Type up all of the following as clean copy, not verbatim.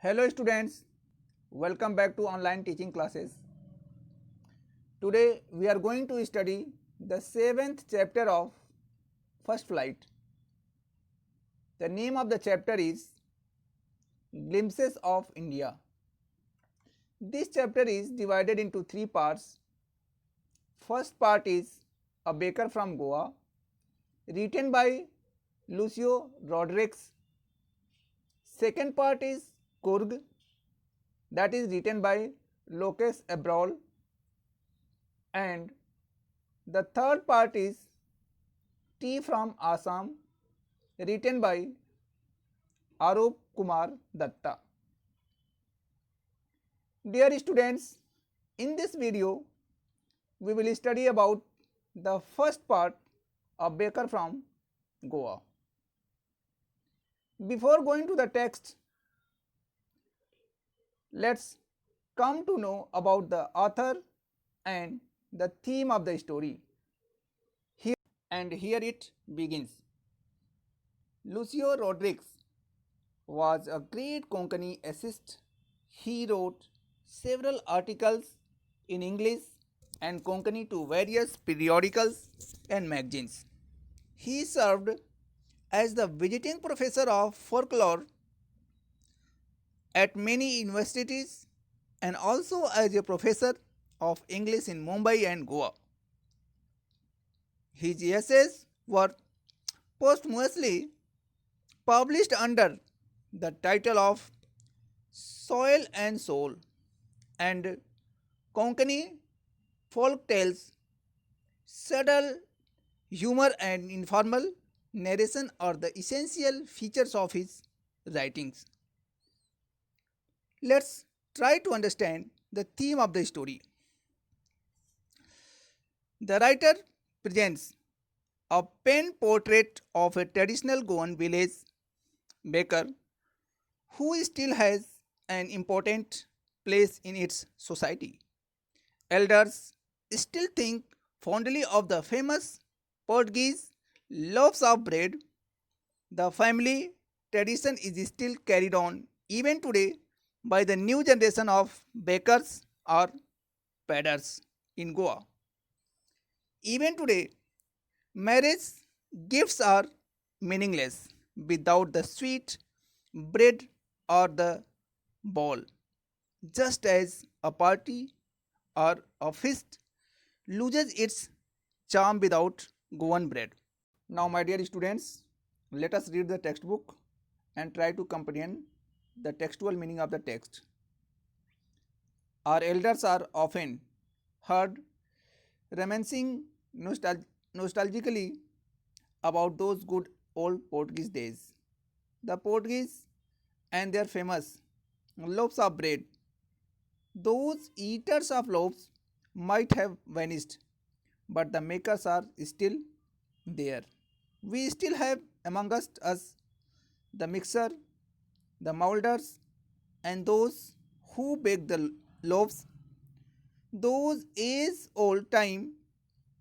Hello students, welcome back to online teaching classes. Today we are going to study the 7th chapter of First Flight. The name of the chapter is Glimpses of India. This chapter is divided into 3 parts. First part is A Baker from Goa, written by Lucio Rodriguez. Second part is Kurg, that is written by Lokesh Abrol. And the third part is Tea from Assam, written by Arup Kumar Datta. Dear students, in this video we will study about the first part of Baker from Goa. Before going to the text, let's come to know about the author and the theme of the story. Here it begins. Lucio Rodriguez was a great Konkani essayist. He wrote several articles in English and Konkani to various periodicals and magazines. He served as the visiting professor of folklore at many universities and also as a professor of English in Mumbai and Goa. His essays were posthumously published under the title of Soil and Soul and Konkani Folk Tales. Subtle humor and informal narration are the essential features of his writings. Let's try to understand the theme of the story. The writer presents a pen portrait of a traditional Goan village baker who still has an important place in its society. Elders still think fondly of the famous Portuguese loaves of bread. The family tradition is still carried on even today by the new generation of bakers or peddlers in Goa. Even today, marriage gifts are meaningless without the sweet bread or the bowl, just as a party or a feast loses its charm without Goan bread. Now, my dear students, let us read the textbook and try to comprehend the textual meaning of the text. Our elders are often heard reminiscing nostalgically about those good old Portuguese days. The Portuguese and their famous loaves of bread. Those eaters of loaves might have vanished, but the makers are still there. We still have among us the mixer, the molders, and those who bake the loaves. Those age old time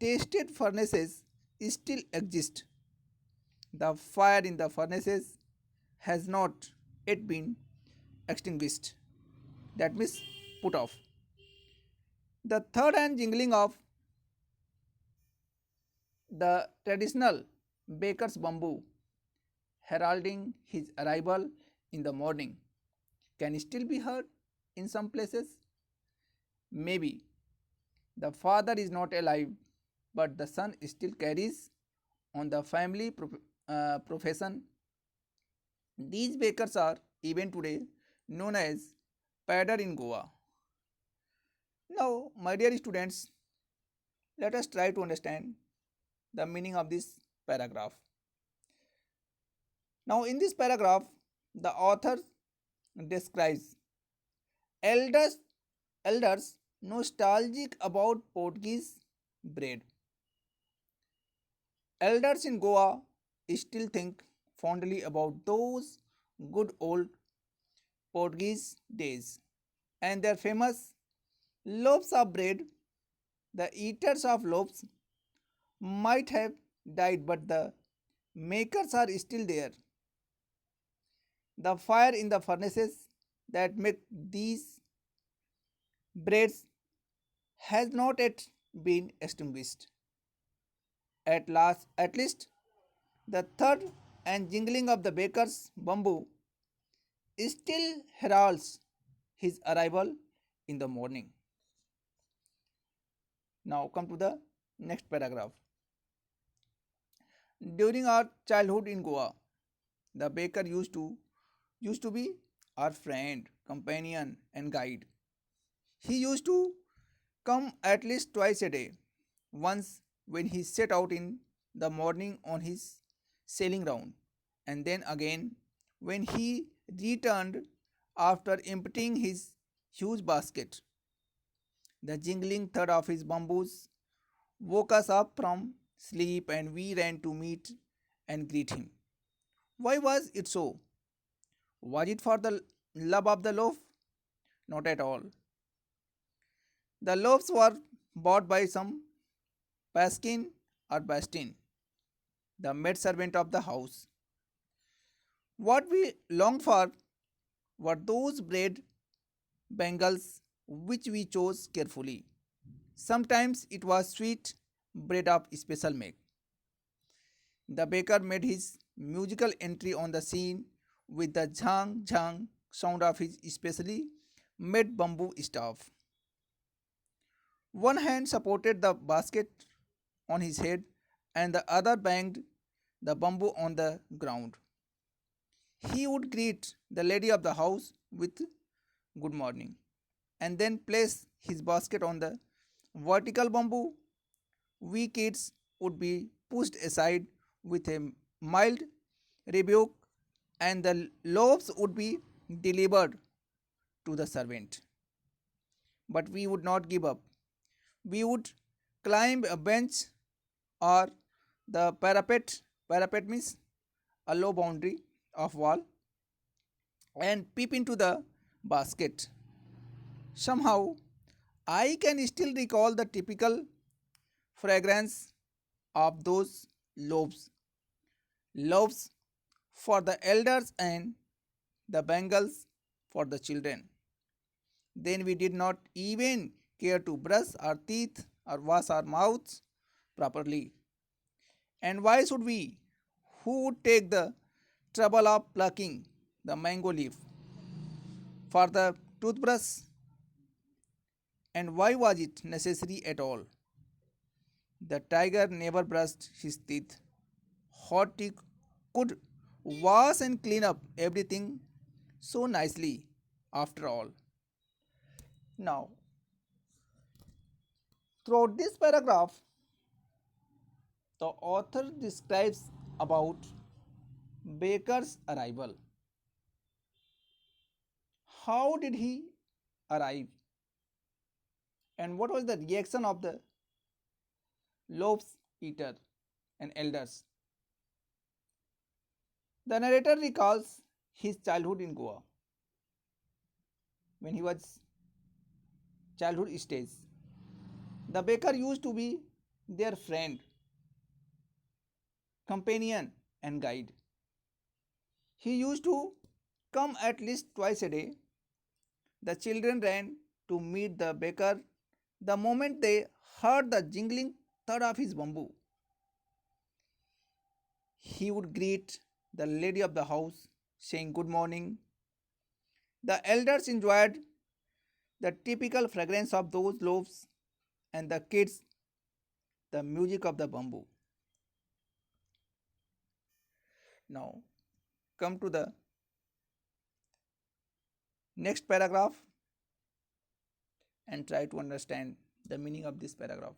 tasted furnaces still exist. The fire in the furnaces has not yet been extinguished. That means put off. The third and jingling of the traditional baker's bamboo heralding his arrival in the morning can still be heard in some places. Maybe the father is not alive, but the son still carries on the family profession. These bakers are even today known as padder in Goa. Now, my dear students, let us try to understand the meaning of this paragraph. Now, in this paragraph, the author describes elders, elders nostalgic about Portuguese bread. Elders in Goa still think fondly about those good old Portuguese days and their famous loaves of bread. The eaters of loaves might have died, but the makers are still there. The fire in the furnaces that make these breads has not yet been extinguished. At least the third and jingling of the baker's bamboo still heralds his arrival in the morning. Now come to the next paragraph. During our childhood in Goa, the baker used to be our friend, companion, and guide. He used to come at least twice a day. Once when he set out in the morning on his sailing round, and then again when he returned after emptying his huge basket. The jingling thud of his bamboos woke us up from sleep and we ran to meet and greet him. Why was it so? Was it for the love of the loaf? Not at all. The loaves were bought by some Paskin or Bastin, the maidservant of the house. What we longed for were those bread bangles which we chose carefully. Sometimes it was sweet bread of special make. The baker made his musical entry on the scene with the jhang jhang sound of his specially made bamboo staff. One hand supported the basket on his head and the other banged the bamboo on the ground. He would greet the lady of the house with good morning and then place his basket on the vertical bamboo. We kids would be pushed aside with a mild rebuke and the loaves would be delivered to the servant. But we would not give up. We would climb a bench or the parapet. Parapet means a low boundary of wall and peep into the basket. Somehow, I can still recall the typical fragrance of those loaves. Loaves for the elders and the bangles for the children. Then we did not even care to brush our teeth or wash our mouths properly. And why should we? Who would take the trouble of plucking the mango leaf for the toothbrush? And why was it necessary at all? The tiger never brushed his teeth. Hottie could wash and clean up everything so nicely after all. Now, throughout this paragraph, the author describes about Baker's arrival. How did he arrive and what was the reaction of the loaves eater and elders? The narrator recalls his childhood in Goa when he was childhood stage. The baker used to be their friend, companion, and guide. He used to come at least twice a day. The children ran to meet the baker the moment they heard the jingling thud of his bamboo. He would greet the lady of the house, saying good morning. The elders enjoyed the typical fragrance of those loaves, and the kids the music of the bamboo. Now, come to the next paragraph and try to understand the meaning of this paragraph.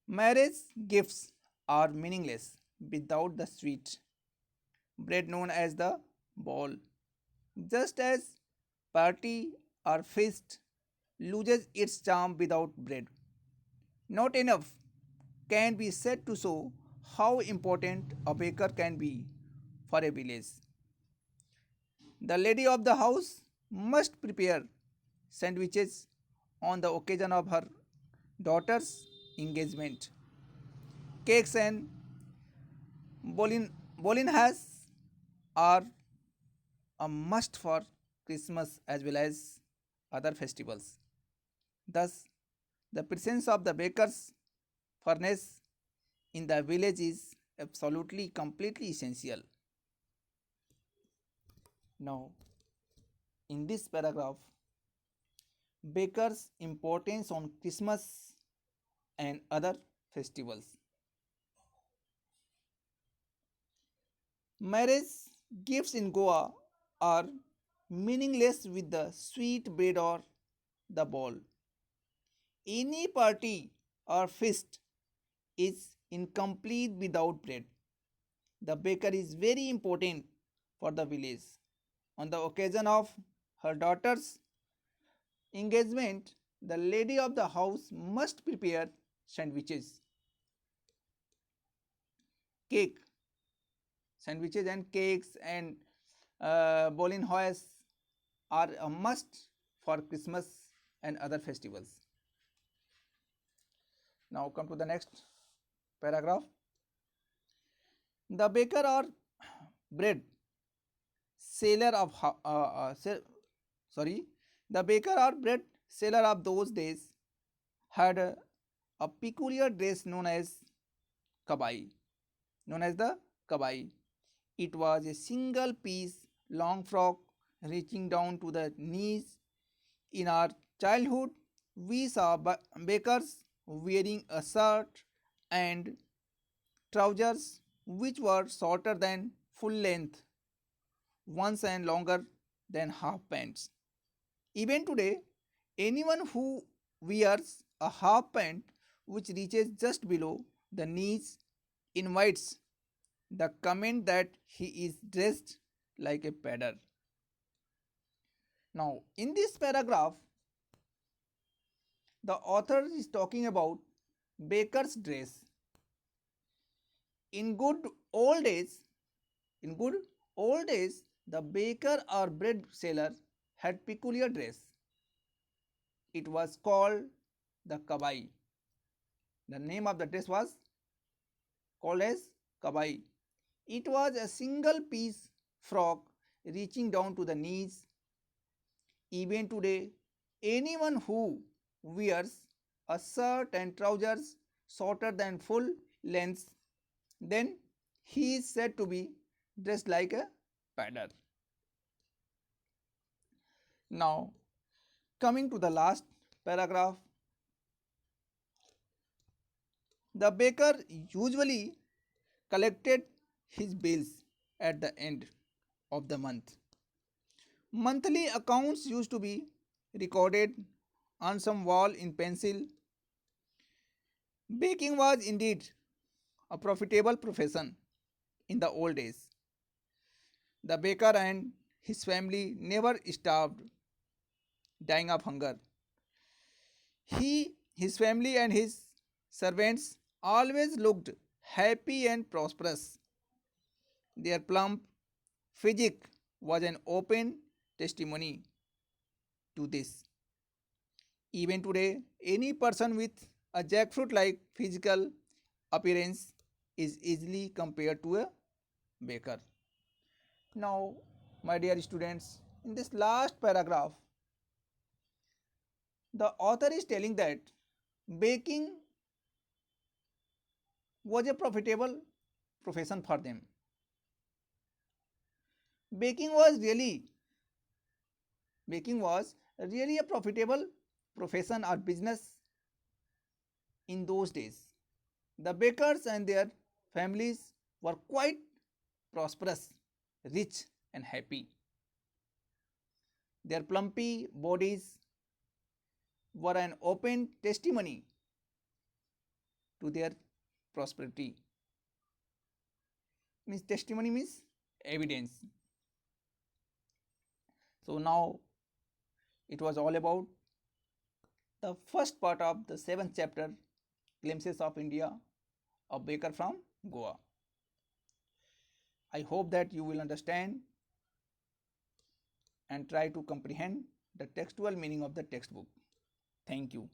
Marriage gifts are meaningless without the sweet bread known as the ball. Just as party or feast loses its charm without bread. Not enough can be said to show how important a baker can be for a village. The lady of the house must prepare sandwiches on the occasion of her daughter's engagement. Cakes and bolin has, are a must for Christmas as well as other festivals. Thus, the presence of the baker's furnace in the village is absolutely completely essential. Now, in this paragraph, baker's importance on Christmas and other festivals. Marriage gifts in Goa are meaningless with the sweet bread or the bowl. Any party or feast is incomplete without bread. The baker is very important for the village. On the occasion of her daughter's engagement, the lady of the house must prepare sandwiches, cake, sandwiches and cakes and bolin hoes are a must for Christmas and other festivals. Now come to the next paragraph. The baker or bread seller of sorry, the baker or bread seller of those days had a peculiar dress kabai, known as the kabai. It was a single piece long frock reaching down to the knees. In our childhood, we saw bakers wearing a shirt and trousers which were shorter than full length ones and longer than half pants. Even today, anyone who wears a half pant which reaches just below the knees invites the comment that he is dressed like a pedder. Now, in this paragraph, the author is talking about baker's dress. In good old days, in good old days, the baker or bread seller had peculiar dress. It was called the kabai. The name of the dress was called as kabai. It was a single piece frock reaching down to the knees. Even today, anyone who wears a shirt and trousers shorter than full length, then he is said to be dressed like a pedder. Now, coming to the last paragraph, the baker usually collected his bills at the end of the month. Monthly accounts used to be recorded on some wall in pencil. Baking was indeed a profitable profession in the old days. The baker and his family never starved, dying of hunger. His family, and his servants always looked happy and prosperous. Their plump physique was an open testimony to this. Even today, any person with a jackfruit like physical appearance is easily compared to a baker. Now, my dear students, in this last paragraph, the author is telling that baking was a profitable profession for them. Baking was really baking was really a profitable profession or business in those days. The bakers and their families were quite prosperous, rich, and happy. Their plumpy bodies were an open testimony to their prosperity. Means testimony means evidence. So now it was all about the first part of the seventh chapter, Glimpses of India, a baker from Goa. I hope that you will understand and try to comprehend the textual meaning of the textbook. Thank you.